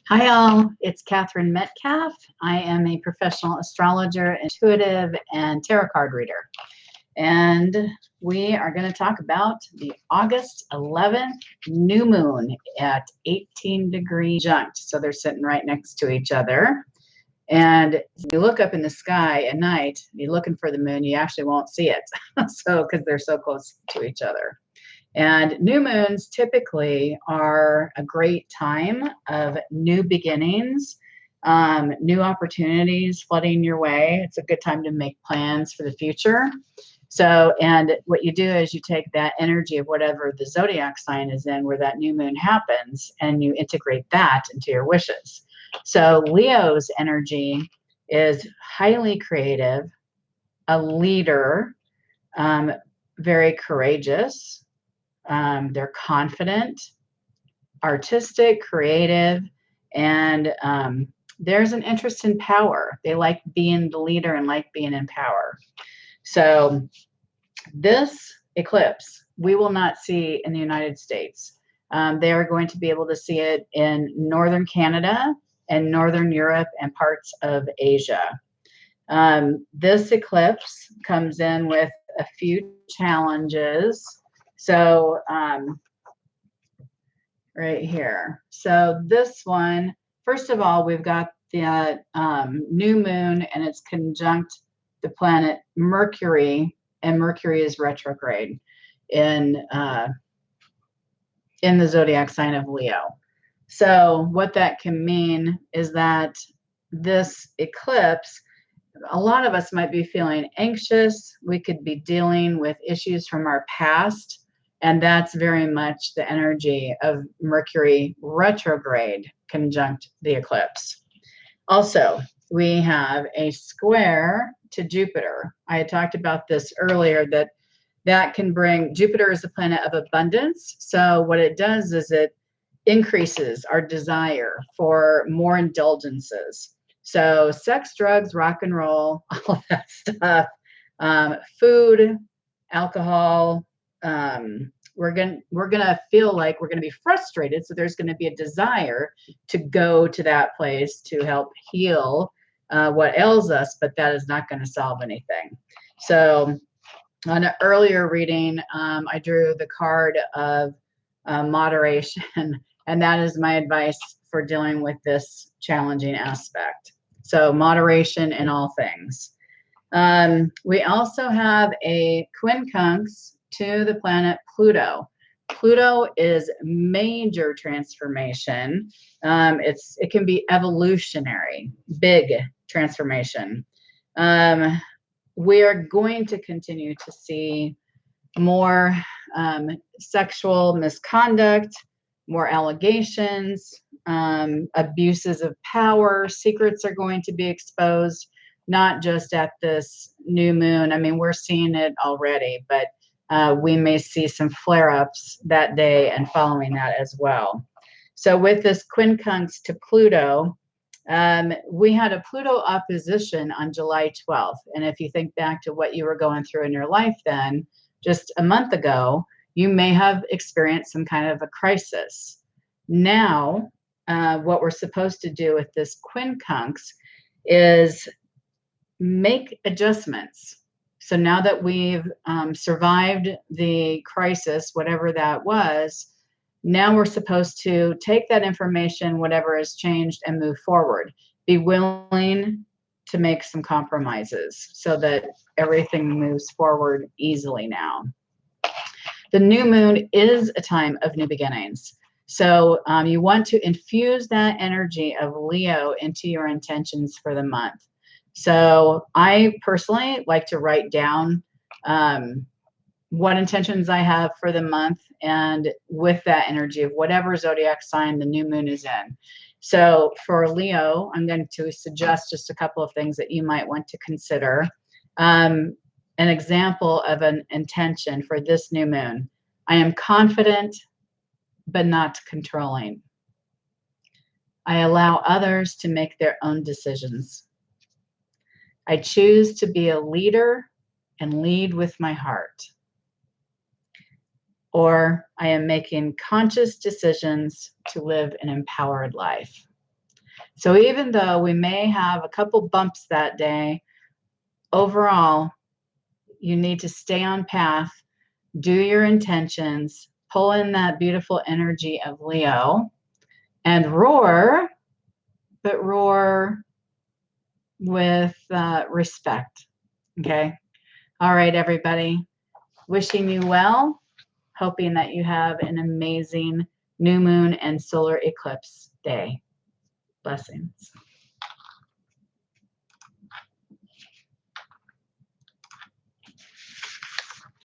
Hi, all. It's Catherine Metcalf. I am a professional astrologer, intuitive, and tarot card reader. And we are going to talk about the August 11th new moon at 18-degree junct. So they're sitting right next to each other. And if you look up in the sky at night, you're looking for the moon, you actually won't see it. So, because they're so close to each other. And new moons typically are a great time of new beginnings, new opportunities flooding your way. It's a good time to make plans for the future. So, and what you do is you take that energy of whatever the zodiac sign is in where that new moon happens, and you integrate that into your wishes. So, Leo's energy is highly creative, a leader, very courageous. They're confident, artistic, creative, and there's an interest in power. They like being the leader and like being in power. So this eclipse, we will not see in the United States. They are going to be able to see it in northern Canada and northern Europe and parts of Asia. This eclipse comes in with a few challenges. So right here. So this one, first of all, we've got the new moon, and it's conjunct the planet Mercury, and Mercury is retrograde in the zodiac sign of Leo. So what that can mean is that this eclipse, a lot of us might be feeling anxious. We could be dealing with issues from our past. And that's very much the energy of Mercury retrograde conjunct the eclipse. Also, we have a square to Jupiter. I had talked about this earlier, that can bring, Jupiter is the planet of abundance. So what it does is it increases our desire for more indulgences. So sex, drugs, rock and roll, all that stuff, food, alcohol, we're gonna feel like we're gonna be frustrated. So there's gonna be a desire to go to that place to help heal what ails us, but that is not going to solve anything. So on an earlier reading, I drew the card of moderation, and that is my advice for dealing with this challenging aspect. So moderation in all things. We also have a quincunx to the planet Pluto. Pluto is major transformation. It can be evolutionary, big transformation. We are going to continue to see more sexual misconduct, more allegations, abuses of power, secrets are going to be exposed, not just at this new moon. I mean, we're seeing it already, but we may see some flare-ups that day and following that as well. So with this quincunx to Pluto, we had a Pluto opposition on July 12th. And if you think back to what you were going through in your life then, just a month ago, you may have experienced some kind of a crisis. Now, what we're supposed to do with this quincunx is make adjustments. So now that we've survived the crisis, whatever that was, now we're supposed to take that information, whatever has changed, and move forward. Be willing to make some compromises so that everything moves forward easily now. The new moon is a time of new beginnings. So you want to infuse that energy of Leo into your intentions for the month. So I personally like to write down what intentions I have for the month, and with that energy of whatever zodiac sign the new moon is in. So for Leo, I'm going to suggest just a couple of things that you might want to consider. An example of an intention for this new moon: I am confident, but not controlling. I allow others to make their own decisions. I choose to be a leader and lead with my heart. Or I am making conscious decisions to live an empowered life. So even though we may have a couple bumps that day, overall, you need to stay on path, do your intentions, pull in that beautiful energy of Leo, and roar, but roar with respect. Okay. All right, everybody. Wishing you well, hoping that you have an amazing new moon and solar eclipse day. Blessings.